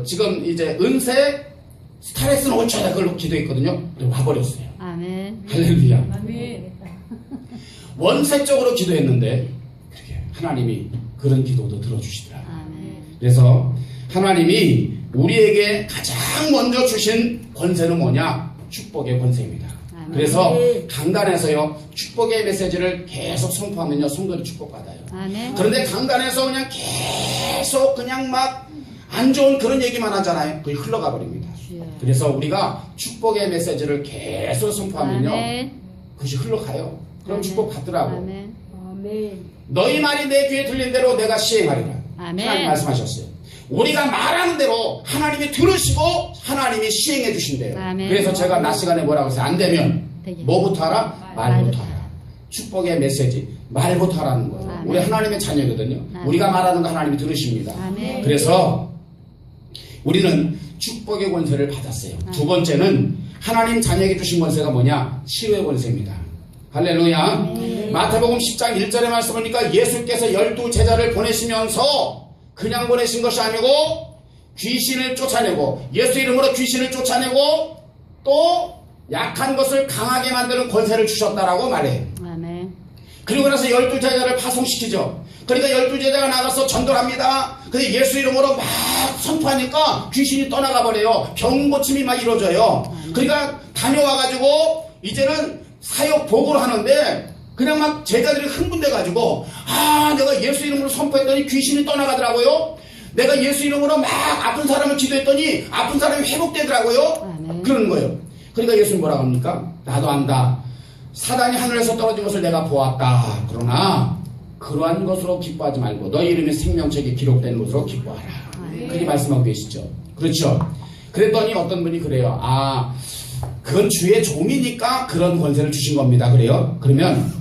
지금 이제 은세 스트레스는 올쳐야 그걸로 기도했거든요. 와버렸어요. 아멘. 할렐루야. 아멘. 원색적으로 기도했는데 그렇게 하나님이 그런 기도도 들어주시더라고요. 아멘. 그래서 하나님이 우리에게 가장 먼저 주신 권세는 뭐냐? 축복의 권세입니다. 아멘. 그래서 강단에서요 축복의 메시지를 계속 선포하면요 성도들이 축복받아요. 아멘. 그런데 강단에서 그냥 계속 그냥 막 안 좋은 그런 얘기만 하잖아요. 그게 흘러가 버립니다. 그래서 우리가 축복의 메시지를 계속 선포하면요 아멘. 그것이 흘러가요. 그럼 아멘. 축복 받더라고. 아멘. 아멘. 너희 말이 내 귀에 들린 대로 내가 시행하리라. 아멘. 하나님 말씀하셨어요. 우리가 말하는 대로 하나님이 들으시고 하나님이 시행해 주신대요. 아멘. 그래서 제가 낮 시간에 뭐라고 했어요? 안 되면 되게. 뭐부터 하라? 말부터 하라. 축복의 메시지 말부터 하라는 거예요. 아멘. 우리 하나님의 자녀거든요. 아멘. 우리가 말하는 거 하나님이 들으십니다. 아멘. 그래서 우리는 축복의 권세를 받았어요. 두 번째는 하나님 자녀에게 주신 권세가 뭐냐? 치유의 권세입니다. 할렐루야. 마태복음 10장 1절에 말씀 보니까 예수께서 12 제자를 보내시면서 그냥 보내신 것이 아니고 귀신을 쫓아내고 예수 이름으로 귀신을 쫓아내고 또 약한 것을 강하게 만드는 권세를 주셨다라고 말해요. 아멘. 그리고 나서 12 제자를 파송시키죠. 그러니까 12 제자가 나가서 전도를 합니다. 근데 예수 이름으로 막 선포하니까 귀신이 떠나가 버려요. 병 고침이 막 이루어져요. 그러니까 다녀와가지고 이제는 사역 보고를 하는데 그냥 막 제자들이 흥분돼가지고 내가 예수 이름으로 선포했더니 귀신이 떠나가더라고요. 내가 예수 이름으로 막 아픈 사람을 기도했더니 아픈 사람이 회복되더라고요. 아멘. 그러는 거예요. 그러니까 예수님 뭐라고 합니까? 나도 안다. 사단이 하늘에서 떨어진 것을 내가 보았다. 그러나 그러한 것으로 기뻐하지 말고 너희 이름이 생명책에 기록되는 것으로 기뻐하라. 그렇게 말씀하고 계시죠. 그렇죠. 그랬더니 어떤 분이 그래요. 그건 주의 종이니까 그런 권세를 주신 겁니다. 그래요. 그러면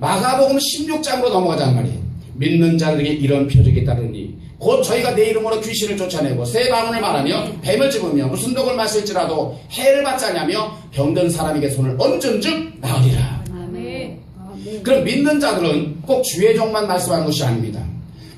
마가복음 16장으로 넘어가자는 말이에요. 믿는 자들에게 이런 표적이 따르니 곧 저희가 내 이름으로 귀신을 쫓아내고 새 방언을 말하며 뱀을 집으며 무슨 독을 마실지라도 해를 받지 않으며 병든 사람에게 손을 얹은즉 나으리라. 아멘. 아멘. 그럼 믿는 자들은 꼭 주의 종만 말씀하는 것이 아닙니다.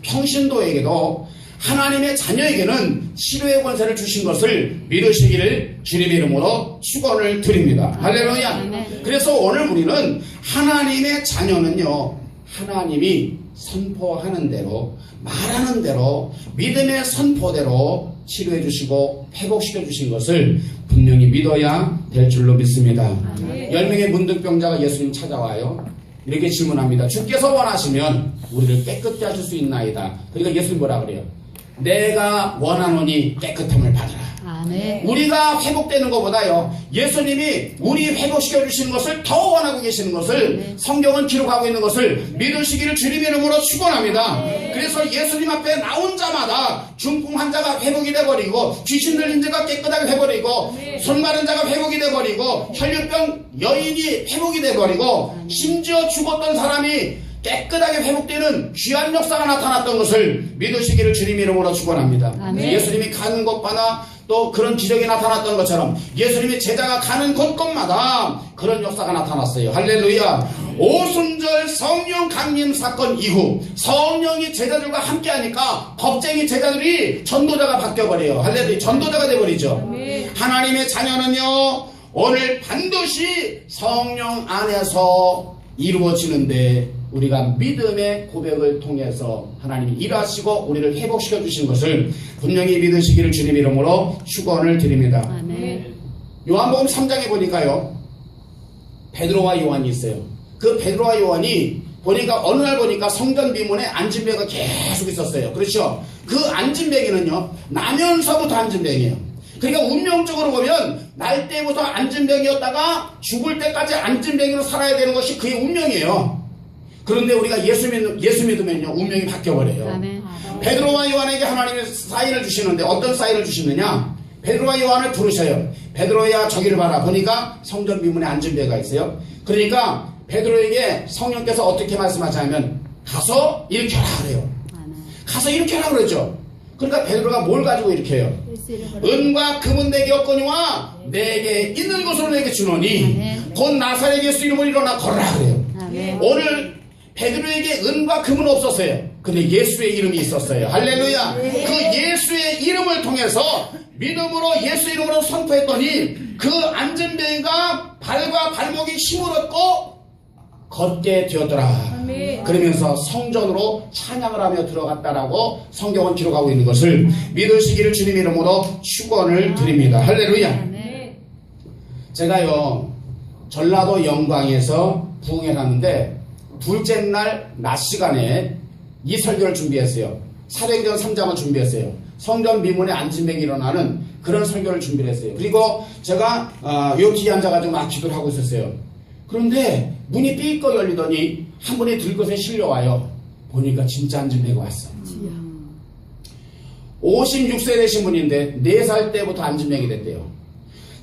평신도에게도 하나님의 자녀에게는 치료의 권세를 주신 것을 믿으시기를 주님의 이름으로 축원을 드립니다. 할렐루야. 아멘. 그래서 오늘 우리는 하나님의 자녀는요 하나님이 선포하는 대로 말하는 대로 믿음의 선포대로 치료해 주시고 회복시켜 주신 것을 분명히 믿어야 될 줄로 믿습니다. 10명의 문득병자가 예수님 찾아와요. 이렇게 질문합니다. 주께서 원하시면 우리를 깨끗게 하실 수 있나이다. 그러니까 예수님 뭐라 그래요? 내가 원하노니 깨끗함을 받으라. 아멘. 우리가 회복되는 것보다요 예수님이 우리 회복시켜 주시는 것을 더 원하고 계시는 것을 성경은 기록하고 있는 것을 믿으시기를 주님의 이름으로 축원합니다. 그래서 예수님 앞에 나온 자마다 중풍 환자가 회복이 돼버리고 귀신 들린 자가 깨끗하게 해버리고 손 마른 자가 회복이 돼버리고 혈류병 여인이 회복이 돼버리고 심지어 죽었던 사람이 깨끗하게 회복되는 귀한 역사가 나타났던 것을 믿으시기를 주님 이름으로 축원합니다. 아멘. 예수님이 가는 곳마다 또 그런 기적이 나타났던 것처럼 예수님이 제자가 가는 곳곳마다 그런 역사가 나타났어요. 할렐루야. 오순절 성령 강림 사건 이후 성령이 제자들과 함께하니까 겁쟁이 제자들이 전도자가 바뀌어버려요. 할렐루야. 전도자가 돼버리죠. 하나님의 자녀는요 오늘 반드시 성령 안에서 이루어지는데 우리가 믿음의 고백을 통해서 하나님이 일하시고 우리를 회복시켜 주신 것을 분명히 믿으시기를 주님 이름으로 축원을 드립니다. 아멘. 요한복음 3장에 보니까요 베드로와 요한이 있어요. 그 베드로와 요한이 보니까 어느 날 보니까 성전 비문에 앉은병이 계속 있었어요. 그렇죠. 그 앉은병이는요 나면서부터 앉은병이에요. 그러니까 운명적으로 보면 날 때부터 앉은병이었다가 죽을 때까지 앉은병이로 살아야 되는 것이 그의 운명이에요. 그런데 우리가 예수 믿으면요 운명이 바뀌어버려요. 아멘. 베드로와 요한에게 하나님이 사인을 주시는데 어떤 사인을 주시느냐? 베드로와 요한을 부르셔요. 베드로야 저기를 봐라. 보니까 성전 비문에 앉은 배가 있어요. 그러니까 베드로에게 성령께서 어떻게 말씀하자면 가서 일으켜라 그래요. 아멘. 가서 일으켜라 그러죠. 그러니까 베드로가 뭘 가지고 일으켜요? 은과 금은 내게 없거니와 내게 있는 것으로 내게 주노니 아멘. 곧 나사렛 예수 이름으로 일어나 걸어라 그래요. 아멘. 오늘 베드로에게 은과 금은 없었어요. 근데 예수의 이름이 있었어요. 할렐루야. 그 예수의 이름을 통해서 믿음으로 예수 이름으로 선포했더니 그 안진뱅이가 발과 발목이 힘을 얻고 걷게 되었더라. 아멘. 그러면서 성전으로 찬양을 하며 들어갔다라고 성경은 기록하고 있는 것을 믿으시기를 주님 이름으로 축원을 드립니다. 할렐루야. 네. 제가요 전라도 영광에서 부흥회를 하는데 둘째 날 낮 시간에 이 설교를 준비했어요. 사도행전 3장을 준비했어요. 성전 미문에 안진뱅이 일어나는 그런 설교를 준비를 했어요. 그리고 제가 요 뒤에 앉아가지고 막 기도를 하고 있었어요. 그런데 문이 삐꺼 열리더니 한 분이 들것에 실려와요. 보니까 진짜 안진뱅이가 왔어. 56세 되신 분인데 4살 때부터 안진뱅이 됐대요.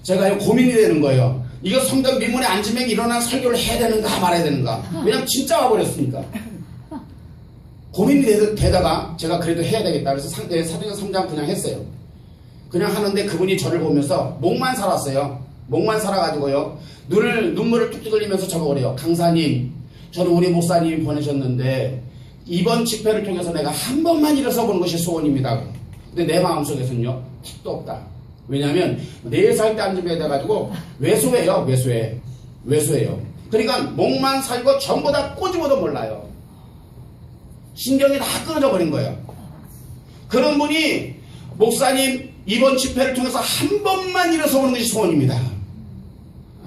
제가 고민이 되는 거예요. 이거 성전 미문에 안진뱅이 일어난 설교를 해야 되는가 말아야 되는가. 왜냐면 진짜 와버렸으니까. 고민이 되다가 제가 그래도 해야 되겠다. 그래서 사도행전 3장 그냥 했어요. 그냥 하는데 그분이 저를 보면서 목만 살았어요. 목만 살아가지고요. 눈물을 뚝뚝 흘리면서 저보고 그래요. 강사님, 저는 우리 목사님이 보내셨는데 이번 집회를 통해서 내가 한 번만 일어서 보는 것이 소원입니다. 근데 내 마음속에서는요. 택도 없다. 왜냐하면 4살 때 안진뱅이 돼가지고 외소해요. 외소해요. 그러니까 목만 살고 전부 다 꼬집어도 몰라요. 신경이 다 끊어져 버린 거예요. 그런 분이 목사님 이번 집회를 통해서 한 번만 일어서 보는 것이 소원입니다.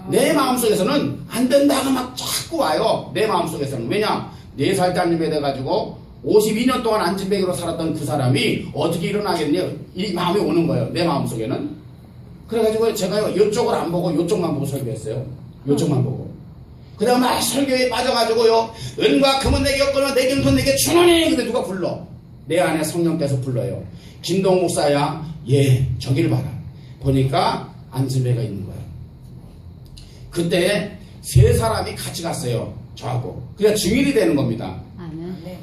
내 마음속에서는 안 된다고 막 자꾸 와요. 내 마음속에서는. 왜냐? 4살 때 안진뱅이 돼가지고 52년 동안 안진뱅이로 살았던 그 사람이 어떻게 일어나겠냐 이 마음이 오는 거예요. 내 마음속에는. 그래가지고 제가요 이쪽을 안 보고 이쪽만 보고 설교했어요. 이쪽만 보고. 그다음 막 설교에 빠져가지고요. 은과 금은 내게 없거나 내 경선 내게 주노니. 근데 누가 불러? 내 안에 성령께서 불러요. 김동 목사야. 예, 저길 봐라. 보니까 안진뱅이가 있는 거예요. 그때 3사람이 같이 갔어요. 저하고. 그래서 증인이 되는 겁니다.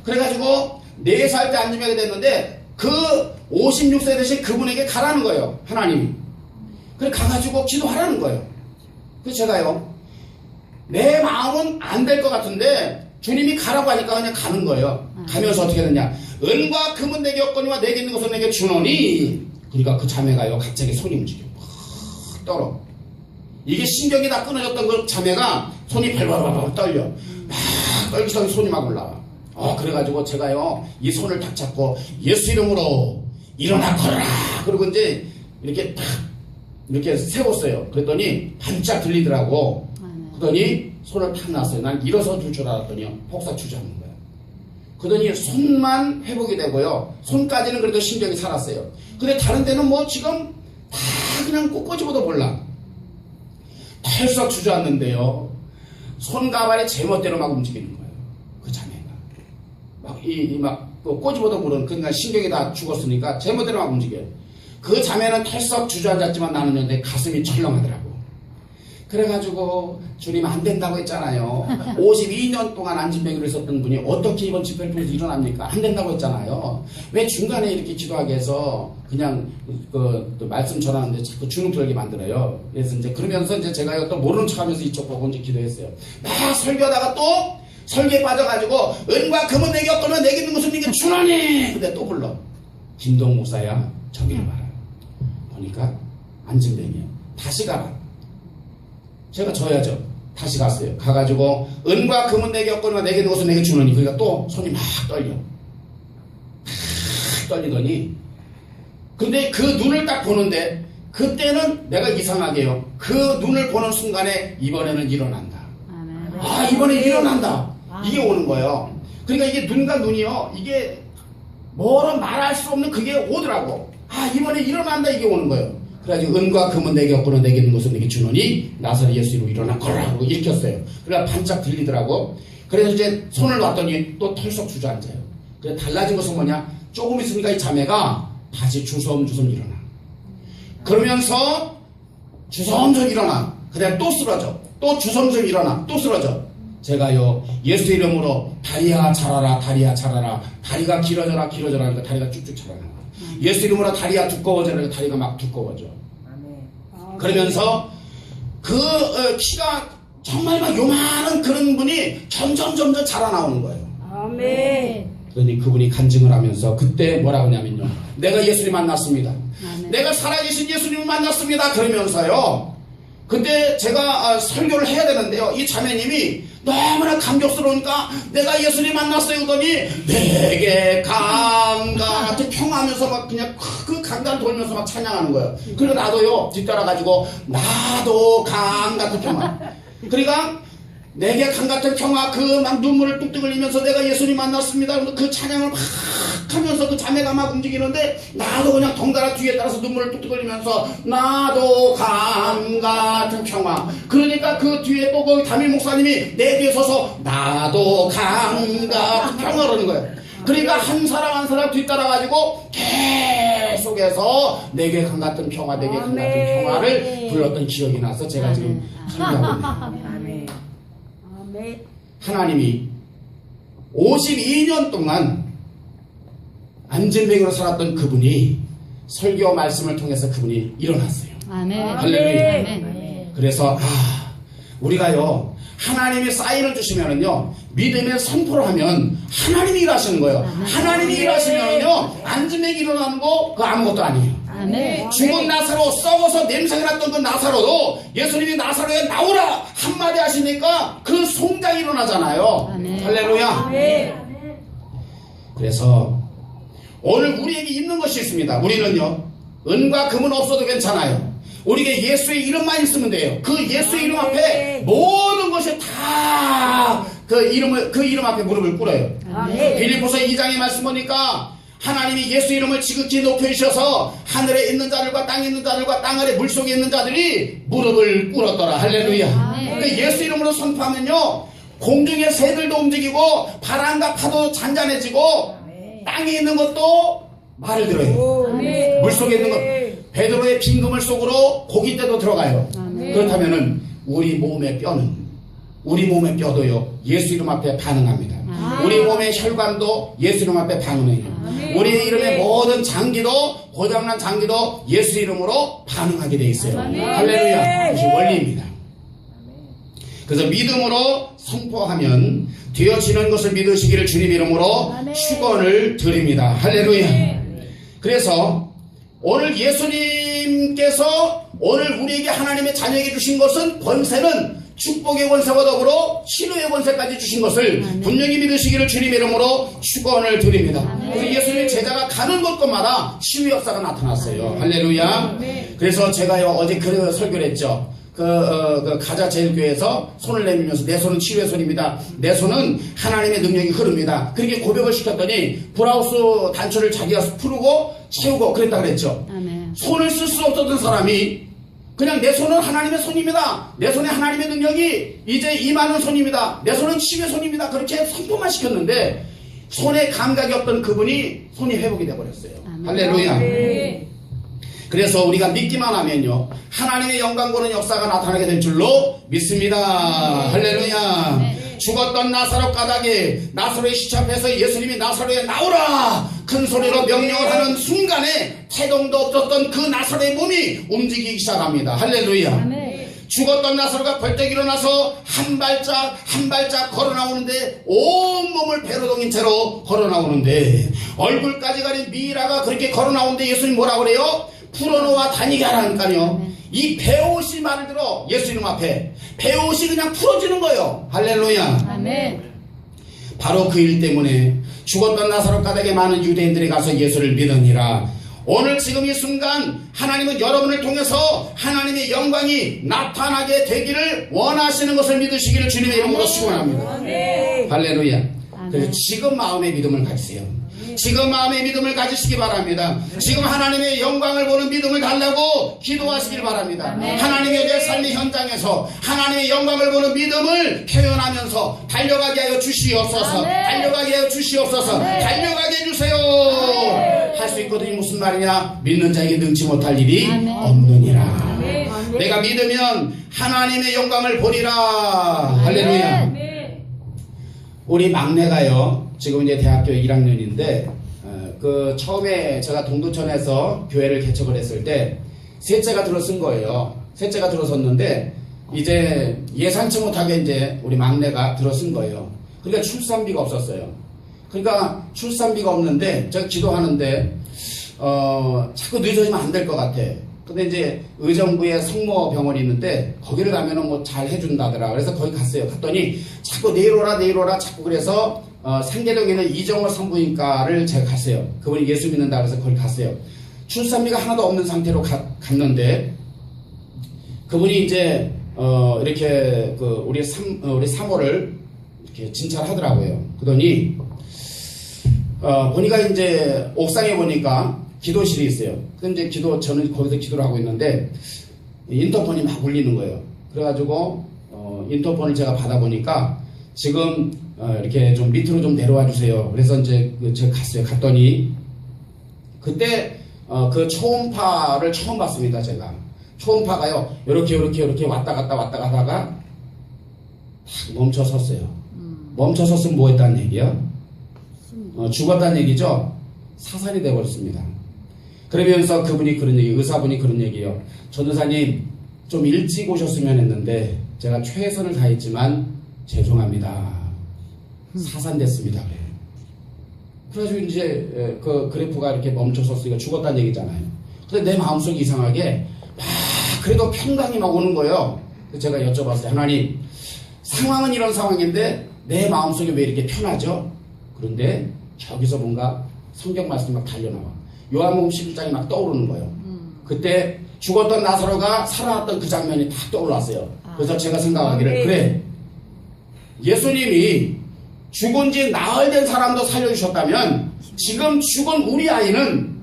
그래가지고 4살 때 안진뱅이가 됐는데 그 56세 되신 그분에게 가라는 거예요. 하나님이. 그래 가가지고 기도하라는 거예요. 그래서 제가요. 내 마음은 안 될 것 같은데 주님이 가라고 하니까 그냥 가는 거예요. 가면서 어떻게 되냐. 은과 금은 내게 없거니와 내게 있는 것은 내게 주노니. 그러니까 그 자매가요. 갑자기 손이 움직여. 확 떨어. 이게 신경이 다 끊어졌던 그 자매가 손이 발발발 떨려. 막 떨기서 손이 막 올라와. 그래가지고 제가요, 이 손을 딱 잡고, 예수 이름으로 일어나 걸어라! 그러고 이제, 이렇게 딱, 이렇게 세웠어요. 그랬더니, 반짝 들리더라고. 그러더니, 손을 탁 놨어요. 난 일어서 줄 줄 알았더니요, 폭사 주저앉는 거예요. 그러더니, 손만 회복이 되고요, 손까지는 그래도 신경이 살았어요. 근데 다른 데는 뭐 지금, 다 그냥 꼬집어도 몰라. 털썩 주저앉는데요, 손가발이 제멋대로 막 움직이는 거예요. 그 자매가. 꼬집어도 모르는, 그러니까 신경이 다 죽었으니까 제멋대로 막 움직여요. 그 자매는 털썩 주저앉았지만 나는 내 가슴이 철렁하더라고. 그래가지고, 주님 안 된다고 했잖아요. 52년 동안 안진뱅이를 있었던 분이 어떻게 이번 집회를 통해서 일어납니까? 안 된다고 했잖아요. 왜 중간에 이렇게 기도하게 해서 그냥 또 말씀 전하는데 자꾸 주눅 들게 만들어요. 그래서 이제 그러면서 이제 제가 또 모르는 척 하면서 이쪽 보고 이제 기도했어요. 막 설교하다가 또 설교에 빠져가지고 은과 금은 내게 없거나 내게 있는 것은 내게 주노니. 근데 또 불러. 김동 목사야 저기를 봐라. 보니까 안진뱅이야. 다시 가라. 제가 져야죠. 다시 갔어요. 가가지고 은과 금은 내게 없거나 내게 있는 것은 내게 주노니. 그러니까 또 손이 막 떨려. 막 떨리더니 근데 그 눈을 딱 보는데 그때는 내가 이상하게요. 그 눈을 보는 순간에 이번에는 일어난다. 이번에 일어난다. 이게 오는 거예요. 그러니까 이게 눈과 눈이요. 이게 뭐로 말할 수 없는 그게 오더라고. 이번에 일어난다. 이게 오는 거예요. 그래가지고 은과 금은 내게 없거나 내게 있는 것은 내게 주노니 나사렛 예수 이름으로 일어나 걸으라고 일켰어요. 그래서 반짝 들리더라고. 그래서 이제 손을 놨더니 또 털썩 주저앉아요. 그래서 달라진 것은 뭐냐? 조금 있으니까 이 자매가 다시 주섬주섬 일어나. 그러면서 주섬주섬 일어나. 그다음에 또 쓰러져. 또 주섬주섬 일어나. 또 쓰러져. 제가요 예수 이름으로 다리야 자라라 다리야 자라라. 다리가 길어져라 길어져라 하니까 다리가 쭉쭉 자라나. 예수 이름으로 다리가 두꺼워져라 하니까 다리가 막 두꺼워져. 그러면서 그 키가 정말 막 요만한 그런 분이 점점 자라 나오는 거예요. 아멘. 그러니 그분이 간증을 하면서 그때 뭐라고 하냐면요. 내가 예수님 만났습니다. 아멘. 내가 살아계신 예수님을 만났습니다. 그러면서요. 근데 제가 설교를 해야 되는데요. 이 자매님이 너무나 감격스러우니까 내가 예수님 만났어요. 그러더니 내게 강가 같은 평하면서 막 그냥 그 강가를 돌면서 막 찬양하는 거예요. 그리고 나도요. 뒤따라가지고 나도 강 같은 평화. 그러니까 내게 강 같은 평화 그 막 눈물을 뚝뚝 흘리면서 내가 예수님 만났습니다. 그 찬양을 막 하면서 그 자매가 막 움직이는데 나도 그냥 덩달아 뒤에 따라서 눈물을 뚝뚝 흘리면서 나도 강 같은 평화. 그러니까 그 뒤에 또 그 담임 목사님이 내 뒤에 서서 나도 강 같은 평화 그러는 거예요. 그러니까 한 사람 한 사람 뒤따라가지고 계속해서 내게 강 같은 평화 내게 강 같은 평화를 불렀던 기억이 나서 제가 지금 설교하고 있네요. 아멘. 하나님이 52년 동안 안진뱅이로 살았던 그분이 설교 말씀을 통해서 그분이 일어났어요. 아멘. 할렐루야. 아멘. 그래서 우리가요 하나님이 사인을 주시면은요 믿음의 선포를 하면 하나님이 일하시는 거예요. 하나님이 일하시면은요 안진뱅이 일어나는 거 그거 아무것도 아니에요. 아멘. 죽은 나사로 썩어서 냄새가 났던 그 나사로도 예수님이 나사로에 나오라 한마디 하시니까 그 송장이 일어나잖아요. 아멘. 할렐루야. 아멘. 그래서 오늘 우리에게 있는 것이 있습니다. 우리는요 은과 금은 없어도 괜찮아요. 우리에게 예수의 이름만 있으면 돼요. 그 예수의 이름 앞에 모든 것이 다 그 이름 앞에 무릎을 꿇어요. 아멘. 빌립보서 2장의 말씀 보니까 하나님이 예수 이름을 지극히 높여주셔서 하늘에 있는 자들과 땅에 있는 자들과 땅 아래 물속에 있는 자들이 무릎을 꿇었더라. 할렐루야. 그러니까 예수 이름으로 선포하면요 공중의 새들도 움직이고 바람과 파도 잔잔해지고 땅에 있는 것도 말을 들어요. 아멘. 물속에 있는 것 베드로의 빈 그물 속으로 고깃대도 들어가요. 아멘. 그렇다면은 우리 몸의 뼈도요 예수 이름 앞에 반응합니다. 아멘. 우리 몸의 혈관도 예수 이름 앞에 반응해요. 아멘. 우리 이름의 모든 장기도 고장난 장기도 예수 이름으로 반응하게 돼 있어요. 아멘. 할렐루야. 그것이 원리입니다. 그래서 믿음으로 선포하면 되어지는 것을 믿으시기를 주님 이름으로 아멘. 축원을 드립니다. 할렐루야. 그래서 오늘 예수님께서 오늘 우리에게 하나님의 자녀에게 주신 것은 권세는 축복의 권세와 더불어 치료의 권세까지 주신 것을 분명히 믿으시기를 주님 이름으로 축원을 드립니다. 그래서 예수님의 제자가 가는 곳곳마다 치유 역사가 나타났어요. 할렐루야. 그래서 제가요 어제 그 설교를 했죠. 그 가자 제일교회에서 손을 내밀면서 내 손은 치유의 손입니다. 내 손은 하나님의 능력이 흐릅니다. 그렇게 고백을 시켰더니 브라우스 단추를 자기가 풀고 채우고 그랬다 그랬죠. 아멘. 손을 쓸 수 없었던 사람이 그냥 내 손은 하나님의 손입니다. 내 손에 하나님의 능력이 이제 임하는 손입니다. 내 손은 치유의 손입니다. 그렇게 선포만 시켰는데 손에 감각이 없던 그분이 손이 회복이 돼버렸어요. 아멘. 할렐루야. 아멘. 그래서 우리가 믿기만 하면요 하나님의 영광 보는 역사가 나타나게 될 줄로 믿습니다. 할렐루야. 죽었던 나사로 까닭에 나사로의 시체 앞에서 예수님이 나사로에 나오라 큰 소리로 명령을 하는 순간에 태동도 없었던 그 나사로의 몸이 움직이기 시작합니다. 할렐루야. 아멘. 죽었던 나사로가 벌떡 일어나서 한 발짝 걸어 나오는데 온 몸을 배로 동인 채로 걸어 나오는데 얼굴까지 가린 미라가 그렇게 걸어 나오는데 예수님 뭐라 그래요? 풀어놓아 다니게 하라니까요. 이 배옷이 말을 들어 예수님 앞에 배옷이 그냥 풀어지는 거예요. 할렐루야. 아멘. 바로 그 일 때문에 죽었던 나사로 까닭에 많은 유대인들이 가서 예수를 믿으니라. 오늘 지금 이 순간 하나님은 여러분을 통해서 하나님의 영광이 나타나게 되기를 원하시는 것을 믿으시기를 주님의 이름으로 축원합니다. 할렐루야. 그래서 지금 마음의 믿음을 가지세요. 지금 마음의 믿음을 가지시기 바랍니다. 지금 하나님의 영광을 보는 믿음을 달라고 기도하시길 바랍니다. 하나님의 내 삶의 현장에서 하나님의 영광을 보는 믿음을 표현하면서 달려가게 하여 주시옵소서. 달려가게 하여 주시옵소서. 달려가게 해주세요. 할 수 있거든요. 무슨 말이냐? 믿는 자에게 능치 못할 일이 없느니라. 내가 믿으면 하나님의 영광을 보리라. 할렐루야. 우리 막내가요 지금 이제 대학교 1학년인데 그 처음에 제가 동두천에서 교회를 개척을 했을 때 셋째가 들어선 거예요. 셋째가 들어섰는데 이제 예상치 못하게 이제 우리 막내가 들어선 거예요. 그러니까 출산비가 없었어요. 그러니까 출산비가 없는데 제가 기도하는데 자꾸 늦어지면 안 될 것 같아. 근데 이제 의정부에 성모병원이 있는데 거기를 가면은 뭐 잘 해준다더라. 그래서 거기 갔어요. 갔더니 자꾸 내일 오라 자꾸 그래서 상계동에 있는 이정호 산부인과를 제가 갔어요. 그분이 예수 믿는다 그래서 거기 갔어요. 출산비가 하나도 없는 상태로 갔는데 그분이 이제 이렇게 우리 사모를 이렇게 진찰하더라고요. 그러더니 보니까 이제 옥상에 보니까 기도실이 있어요. 근데 이제 저는 거기서 기도를 하고 있는데 인터폰이 막 울리는 거예요. 그래가지고 인터폰을 제가 받아보니까 지금 이렇게 좀 밑으로 좀 내려와 주세요. 그래서 이제 제가 갔어요. 갔더니 그때 그 초음파를 처음 봤습니다. 제가 초음파가요 이렇게 왔다 갔다 하다가 탁 멈춰 섰어요. 멈춰 섰으면 뭐 했다는 얘기야? 죽었다는 얘기죠. 사살이 되어버렸습니다. 그러면서 그분이 그런 얘기, 의사분이 그런 얘기예요. 전도사님 좀 일찍 오셨으면 했는데 제가 최선을 다했지만 죄송합니다. 사산됐습니다. 그래요. 그래가지고 이제 그 그래프가 이렇게 멈춰섰으니까 죽었다는 얘기잖아요. 근데 내 마음속이 이상하게 막 그래도 평강이 막 오는 거예요. 그래서 제가 여쭤봤어요. 하나님, 상황은 이런 상황인데 내 마음속이 왜 이렇게 편하죠? 그런데 저기서 뭔가 성경 말씀이 막 달려나와. 요한복음 11장이 막 떠오르는 거예요. 그때 죽었던 나사로가 살아났던 그 장면이 딱 떠올랐어요. 그래서 제가 생각하기를 그래, 예수님이 죽은 지 나흘 된 사람도 살려주셨다면 지금 죽은 우리 아이는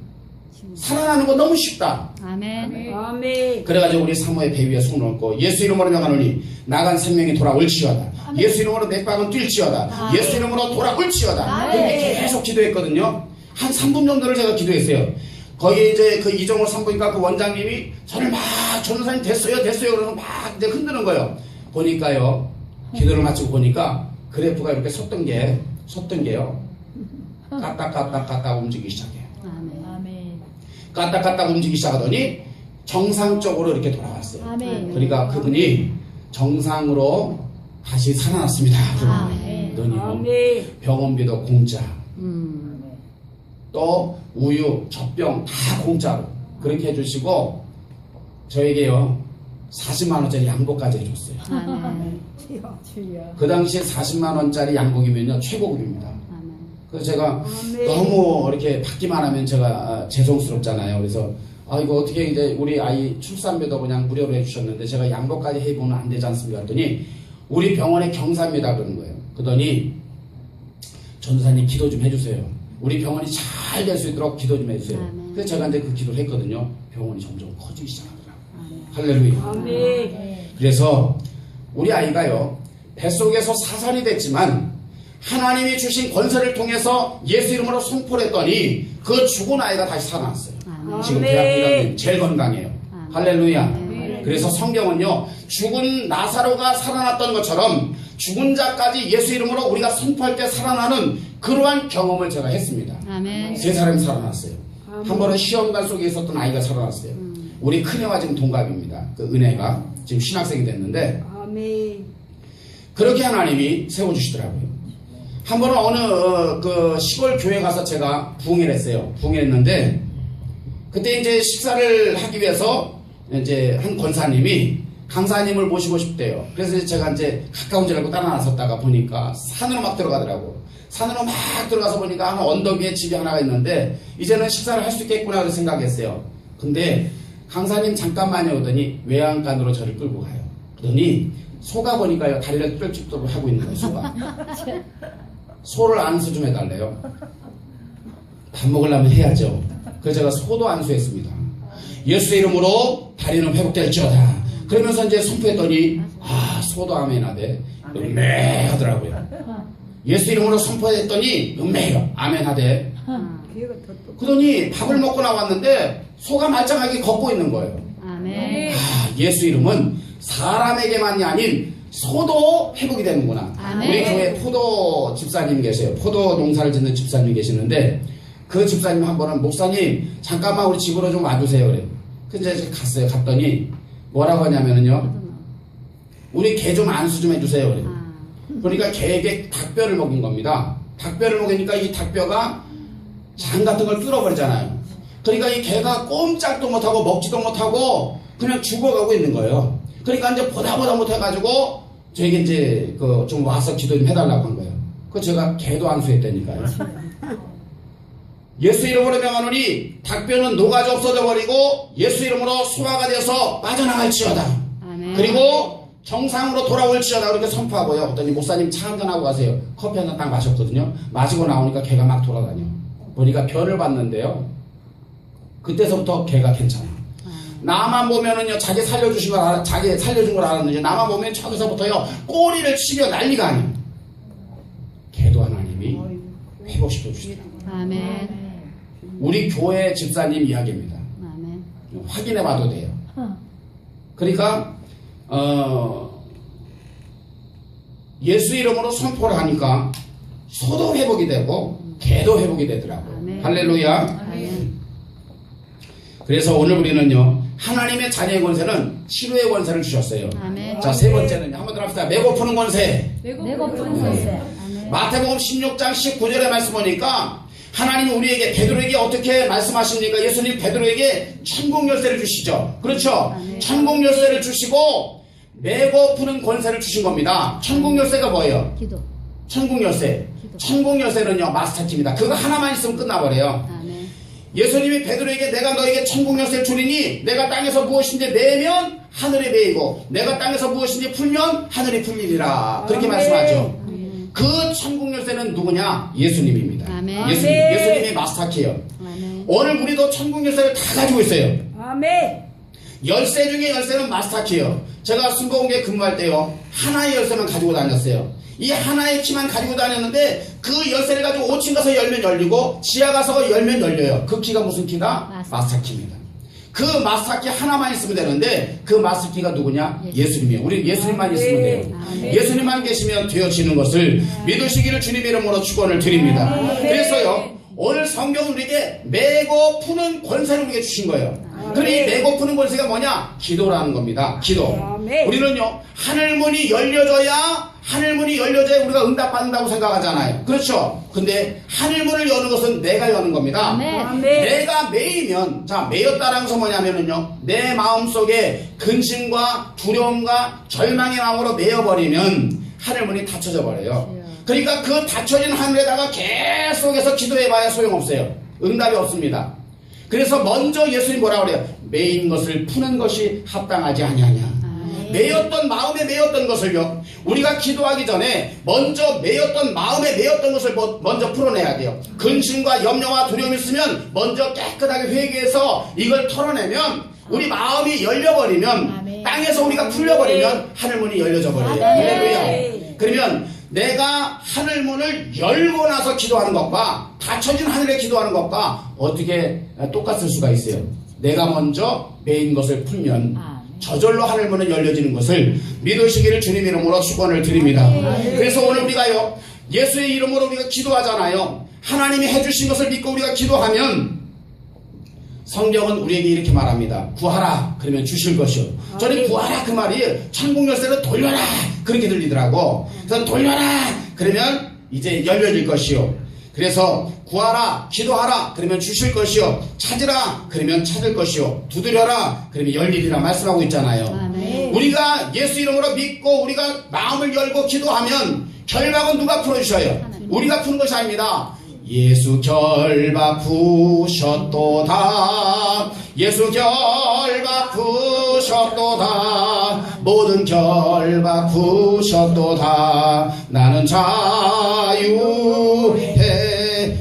살아나는 거 너무 쉽다. 아멘. 아멘. 그래가지고 우리 사모의 배 위에 손을 얹고 예수 이름으로 명하노니 나간 생명이 돌아올지어다. 예수 이름으로 내 빵은 뛸지어다. 예수 이름으로 돌아올지어다. 이렇게 계속 기도했거든요. 한 3분 정도를 제가 기도했어요. 거기 이제 그 이정호 산부인과 그 원장님이 저를 막 전도사님 됐어요 그러면서 막 이제 흔드는 거예요. 보니까요, 기도를 마치고 보니까 그래프가 이렇게 섰던 게요 까딱까딱 움직이기 시작해요. 아멘. 까딱까딱 움직이기 시작하더니 정상적으로 이렇게 돌아왔어요. 아멘. 그러니까 그분이 정상으로 다시 살아났습니다. 아멘. 그러니 병원비도 공짜, 또 우유, 젖병 다 공짜로 그렇게 해주시고 저에게요 40만원짜리 양복까지 해줬어요. 아멘. 그 당시에 40만원짜리 양복이면요 최고급입니다. 아멘. 그래서 제가 너무 이렇게 받기만 하면 제가 죄송스럽잖아요. 그래서 이거 어떻게 이제 우리 아이 출산비도 그냥 무료로 해주셨는데 제가 양복까지 해보면 안 되지 않습니까? 그랬더니 우리 병원의 경사입니다 그러는 거예요. 그러더니 전도사님 기도 좀 해주세요. 우리 병원이 잘 될 수 있도록 기도 좀 해주세요. 아멘. 그래서 제가 이제 그 기도를 했거든요. 병원이 점점 커지기 시작하더라고요. 아멘. 할렐루야. 아멘. 그래서 우리 아이가요 뱃속에서 사살이 됐지만 하나님이 주신 권세를 통해서 예수 이름으로 선포를 했더니 그 죽은 아이가 다시 살아났어요. 아멘. 지금 대학 1학년 제일 건강해요. 아멘. 할렐루야. 아멘. 그래서 성경은요 죽은 나사로가 살아났던 것처럼 죽은 자까지 예수 이름으로 우리가 선포할 때 살아나는 그러한 경험을 제가 했습니다. 아멘. 세 사람이 살아났어요. 한 번은 시험관 속에 있었던 아이가 살아났어요. 우리 큰애와 지금 동갑입니다. 그 은혜가 지금 신학생이 됐는데 아멘. 그렇게 하나님이 세워주시더라고요. 한 번은 어느 그 시골 교회 가서 제가 부흥회를 했어요. 부흥회를 했는데 그때 이제 식사를 하기 위해서 이제 한 권사님이 강사님을 모시고 싶대요. 그래서 제가 이제 가까운 줄 알고 따라 나섰다가 보니까 산으로 막 들어가더라고. 산으로 막 들어가서 보니까 한 언덕 위에 집이 하나가 있는데 이제는 식사를 할 수 있겠구나 그 생각했어요. 근데 강사님 잠깐만요 그러더니 외양간으로 저를 끌고 가요. 그러더니 소가 보니까요 다리를 뚫찍뚫 하고 있는 거예요. 소가. 소를 안수 좀 해달래요. 밥 먹으려면 해야죠. 그래서 제가 소도 안수했습니다. 예수 이름으로 다리는 회복될지어다. 그러면서 이제 선포했더니 소도 아멘하대 음메 하더라고요. 예수 이름으로 선포했더니 음메 아멘 하대. 귀가 더 똑. 그러더니 밥을 먹고 나왔는데 소가 말짱하게 걷고 있는 거예요. 아멘. 예수 이름은 사람에게만이 아닌 소도 회복이 되는구나. 아멘. 우리 교회 포도 집사님 계세요. 포도 농사를 짓는 집사님 계시는데 그 집사님 한 번은 목사님 잠깐만 우리 집으로 좀 와주세요 그래요. 그래서 갔어요. 갔더니 뭐라고 하냐면요 우리 개 좀 안수 좀 해주세요 그래요. 그러니까 개에게 닭뼈를 먹인 겁니다. 닭뼈를 먹으니까 이 닭뼈가 장 같은 걸 뚫어버리잖아요. 그러니까 이 개가 꼼짝도 못하고 먹지도 못하고 그냥 죽어가고 있는 거예요. 그러니까 이제 보다 못해가지고 저에게 이제 그 좀 와서 기도 좀 해달라고 한 거예요. 그 제가 개도 안수했다니까요. 예수 이름으로 명하노니 닭뼈는 녹아져 없어져 버리고 예수 이름으로 소화가 되어서 빠져나갈지어다. 아멘. 그리고 정상으로 돌아올지어다 그렇게 선포하고요. 어떤 목사님 차 한잔하고 가세요. 커피 한 잔 딱 마셨거든요. 마시고 나오니까 개가 막 돌아다녀. 보니까 변을 봤는데요. 그때서부터 개가 괜찮아. 나만 보면은요, 자기 살려주신 걸 알아, 자기 살려준 걸 알았는지, 나만 보면 저기서부터요, 꼬리를 치며 난리가 아니에요. 개도 하나님이 회복시켜 주시더라고요. 아멘. 우리 교회 집사님 이야기입니다. 아멘. 확인해 봐도 돼요. 그러니까, 예수 이름으로 선포를 하니까, 소도 회복이 되고, 개도 회복이 되더라고요. 아멘. 할렐루야. 아멘. 그래서 오늘 우리는요, 하나님의 자녀의 권세는 치료의 권세를 주셨어요. 아멘. 자, 세 번째는요, 한번 더 합시다. 배고프는 권세. 배고픈 권세. 마태복음 16장 19절의 말씀 보니까 하나님이 우리에게, 베드로에게 어떻게 말씀하십니까? 예수님 베드로에게 천국 열쇠를 주시죠. 그렇죠? 아멘. 천국 열쇠를 주시고 배고프는 권세를 주신 겁니다. 천국 열쇠가 뭐예요? 기도. 천국 열쇠. 천국 열쇠는요, 마스터키입니다. 그거 하나만 있으면 끝나버려요. 아멘. 예수님이 베드로에게 내가 너에게 천국 열쇠를 주리니 내가 땅에서 무엇인지 내면 하늘에 매이고 내가 땅에서 무엇인지 풀면 하늘이 풀리리라. 그렇게 말씀하죠. 그 천국 열쇠는 누구냐? 예수님입니다. 아멘. 예수님이 마스터키예요. 아멘. 오늘 우리도 천국 열쇠를 다 가지고 있어요. 아멘. 열쇠 중에 열쇠는 마스터키예요. 제가 순복음교회 근무할 때요, 하나의 열쇠만 가지고 다녔어요. 이 하나의 키만 가지고 다녔는데 그 열쇠를 가지고 5층 가서 열면 열리고 지하 가서 열면 열려요. 그 키가 무슨 키다? 마스터키입니다. 그 마스터키 하나만 있으면 되는데 그 마스터키가 누구냐? 예수님이에요. 우리 예수님만 있으면 돼요. 아멘. 예수님만 계시면 되어지는 것을 믿으시기를 주님 이름으로 축원을 드립니다. 그래서요, 오늘 성경은 우리에게 매고 푸는 권세를 우리에게 주신 거예요. 그리고 이 매고 푸는 권세가 뭐냐? 기도라는 겁니다. 기도. 우리는요, 하늘문이 열려져야 우리가 응답받는다고 생각하잖아요. 그렇죠? 근데 하늘문을 여는 것은 내가 여는 겁니다. 아멘. 내가 매이면, 자, 매였다라는 것은 뭐냐면은요, 내 마음속에 근심과 두려움과 절망의 마음으로 매여버리면 하늘문이 닫혀져 버려요. 그러니까 그 닫혀진 하늘에다가 계속해서 기도해봐야 소용없어요. 응답이 없습니다. 그래서 먼저 예수님 뭐라 그래요? 매인 것을 푸는 것이 합당하지 아니하냐. 매였던 마음에 매였던 것을요, 우리가 기도하기 전에 먼저 매였던 마음에 매였던 것을 먼저 풀어내야 돼요. 근심과 염려와 두려움이 있으면 먼저 깨끗하게 회개해서 이걸 털어내면 우리 마음이 열려버리면, 땅에서 우리가 풀려버리면 하늘문이 열려져 버려요. 할렐루야. 그러면 내가 하늘문을 열고 나서 기도하는 것과 닫혀진 하늘에 기도하는 것과 어떻게 똑같을 수가 있어요? 내가 먼저 매인 것을 풀면 저절로 하늘문은 열려지는 것을 믿으시기를 주님 이름으로 축원을 드립니다. 그래서 오늘 우리가요, 예수의 이름으로 우리가 기도하잖아요. 하나님이 해주신 것을 믿고 우리가 기도하면 성경은 우리에게 이렇게 말합니다. 구하라 그러면 주실 것이요. 저는 구하라 그 말이 천국 열쇠를 돌려라 그렇게 들리더라고. 그래서 돌려라 그러면 이제 열려질 것이요. 그래서 구하라 기도하라 그러면 주실 것이요. 찾으라 그러면 찾을 것이요. 두드려라 그러면 열리리라 말씀하고 있잖아요. 아멘. 우리가 예수 이름으로 믿고 우리가 마음을 열고 기도하면 결박은 누가 풀어주셔요? 우리가 푸는 것이 아닙니다. 예수 결박 푸셨도다. 예수 결박 푸셨도다. 모든 결박 푸셨도다. 나는 자유해.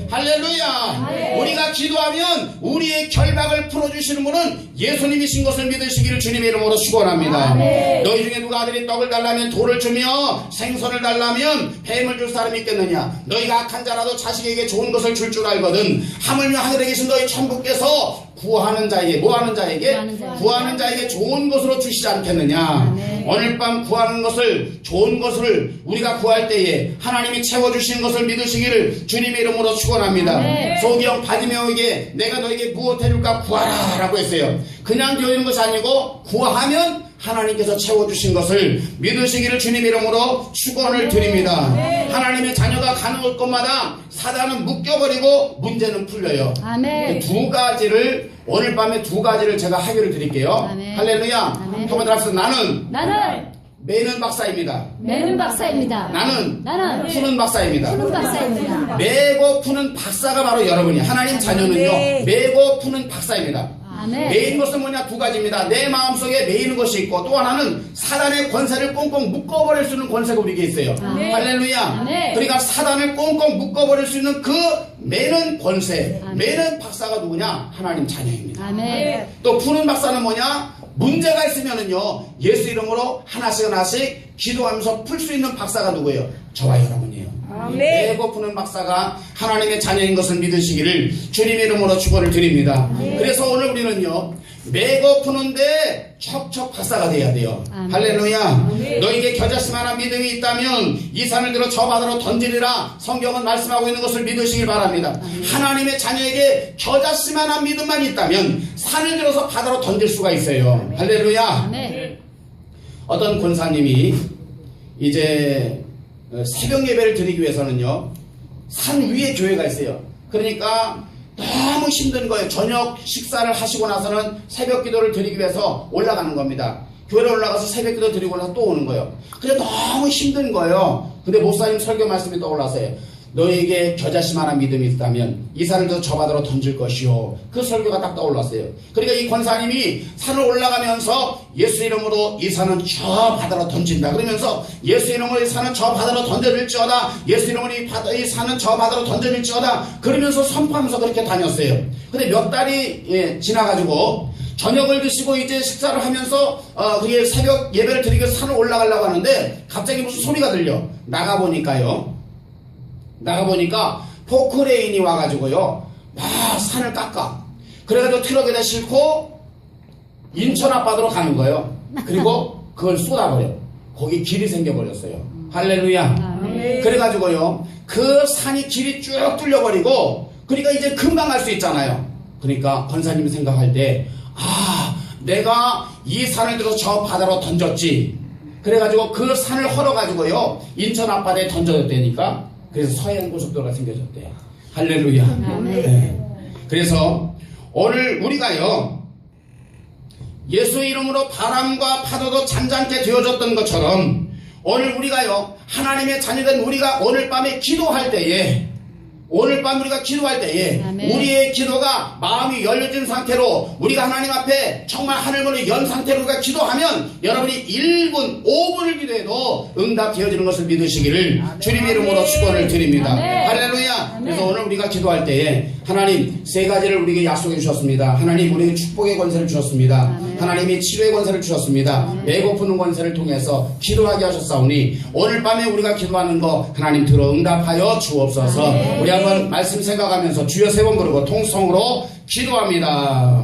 할렐루야. 우리가 기도하면 우리의 결박을 풀어주시는 분은 예수님이신 것을 믿으시기를 주님의 이름으로 축원합니다. 너희 중에 누가 아들이 떡을 달라면 돌을 주며 생선을 달라면 뱀을 줄 사람이 있겠느냐. 너희가 악한 자라도 자식에게 좋은 것을 줄 줄 알거든 하물며 하늘에 계신 너희 천국께서 구하는 자에게 뭐하는 자에게? 구하는 자에게 좋은 것으로 주시지 않겠느냐. 오늘 밤 구하는 것을 좋은 것을 우리가 구할 때에 하나님이 채워주시는 것을 믿으시기를 주님의 이름으로 축원합니다. 소경 바디메오에게 내가 너에게 무엇 해줄까 구하라 라고 했어요. 그냥 되어있는 것이 아니고 구하면 하나님께서 채워주신 것을 믿으시기를 주님 이름으로 축원을 드립니다. 하나님의 자녀가 가는 곳마다 사단은 묶여버리고 문제는 풀려요. 아멘. 두 가지를 오늘 밤에 두 가지를 제가 하기를 드릴게요. 아멘. 할렐루야. 아멘. 한번 들어서 나는 나는 매는 박사입니다. 매는 박사입니다. 나는 나는 푸는 박사입니다. 푸는 박사입니다. 매고 푸는 박사가 바로 여러분이 하나님 자녀는요 네. 매고 푸는 박사입니다. 아멘. 매이는 것은 뭐냐? 두 가지입니다. 내 마음속에 매이는 것이 있고 또 하나는 사단의 권세를 꽁꽁 묶어버릴 수 있는 권세가 우리에게 있어요. 아멘. 할렐루야. 아멘. 그러니까 사단을 꽁꽁 묶어버릴 수 있는 그 매는 권세, 아멘. 매는 박사가 누구냐? 하나님 자녀입니다. 아멘. 또 푸는 박사는 뭐냐? 문제가 있으면은요 예수 이름으로 하나씩 기도하면서 풀 수 있는 박사가 누구예요? 저와 여러분이에요. 아멘. 매고 푸는 박사가 하나님의 자녀인 것을 믿으시기를 주님 이름으로 축원을 드립니다. 그래서 오늘 우리는요 매고 푸는데 척척 박사가 돼야 돼요. 아멘. 할렐루야. 너에게 겨자씨만한 믿음이 있다면 이 산을 들어 저 바다로 던지리라 성경은 말씀하고 있는 것을 믿으시길 바랍니다. 하나님의 자녀에게 겨자씨만한 믿음만 있다면 산을 들어서 바다로 던질 수가 있어요. 할렐루야. 아멘. 어떤 권사님이 이제 새벽 예배를 드리기 위해서는요 산 위에 교회가 있어요. 그러니까 너무 힘든 거예요. 저녁 식사를 하시고 나서는 새벽 기도를 드리기 위해서 올라가는 겁니다. 교회를 올라가서 새벽 기도 드리고 나서 또 오는 거예요. 근데 너무 힘든 거예요. 근데 목사님 설교 말씀이 떠올라서요. 너에게 겨자씨만한 믿음이 있다면 이 산을 더 저 바다로 던질 것이요. 그 설교가 딱 떠올랐어요. 그러니까 이 권사님이 산을 올라가면서 예수 이름으로 이 산은 저 바다로 던진다. 그러면서 예수 이름으로 이 산은 저 바다로 던져질지어다. 예수 이름으로 이 산은 저 바다로 던져질지어다. 그러면서 선포하면서 그렇게 다녔어요. 근데 몇 달이 지나가지고 저녁을 드시고 이제 식사를 하면서 그게 새벽 예배를 드리기 위해서 산을 올라가려고 하는데 갑자기 무슨 소리가 들려. 나가보니까 포크레인이 와가지고요 막 산을 깎아. 그래가지고 트럭에다 싣고 인천 앞바다로 가는 거예요. 그리고 그걸 쏟아버려. 거기 길이 생겨버렸어요. 할렐루야. 아멘. 그래가지고요 그 산이 길이 쭉 뚫려버리고 그러니까 이제 금방 갈 수 있잖아요. 그러니까 권사님이 생각할 때 내가 이 산을 들어서 저 바다로 던졌지. 그래가지고 그 산을 헐어가지고요 인천 앞바다에 던져졌다니까. 그래서 서해안고속도로가 생겨졌대요. 할렐루야. 아멘. 네. 그래서 오늘 우리가요 예수 이름으로 바람과 파도도 잠잠게 되어졌던 것처럼 오늘 우리가요 하나님의 자녀된 우리가 오늘 밤에 기도할 때에 아멘. 우리의 기도가 마음이 열려진 상태로 우리가 하나님 앞에 정말 하늘문을 연 상태로 우리가 기도하면 여러분이 1분 5분을 기도해도 응답되어지는 것을 믿으시기를 주님 이름으로 축원을 드립니다. 아멘. 할렐루야. 아멘. 그래서 오늘 우리가 기도할 때에 하나님 세 가지를 우리에게 약속해 주셨습니다. 하나님 우리에게 축복의 권세를 주셨습니다. 아멘. 하나님이 치료의 권세를 주셨습니다. 배고프는 권세를 통해서 기도하게 하셨사오니 오늘 밤에 우리가 기도하는 거 하나님 들어 응답하여 주옵소서. 아멘. 우리 한번 말씀 생각하면서 주여 세 번 부르고 통성으로 기도합니다.